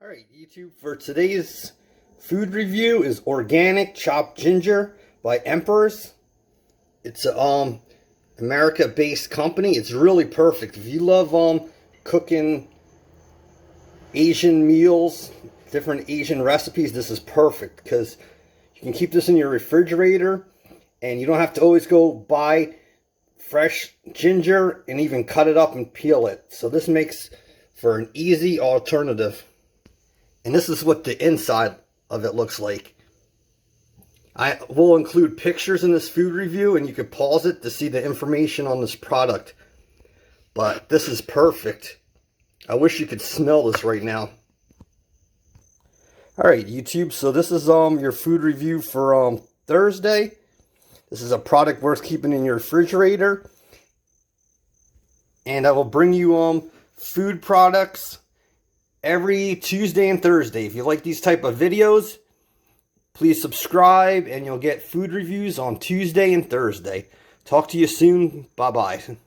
Alright, YouTube, for today's food review is Organic Chopped Ginger by Emperor's. It's a America-based company. It's really perfect. If you love cooking Asian meals, different Asian recipes, this is perfect because you can keep this in your refrigerator and you don't have to always go buy fresh ginger and even cut it up and peel it. So this makes for an easy alternative. And this is what the inside of it looks like. I will include pictures in this food review and you can pause it to see the information on this product. But this is perfect. I wish you could smell this right now. Alright, YouTube, so this is your food review for Thursday. This is a product worth keeping in your refrigerator. And I will bring you food products every Tuesday and Thursday. If you like these type of videos, please subscribe and you'll get food reviews on Tuesday and Thursday. Talk to you soon. Bye-bye.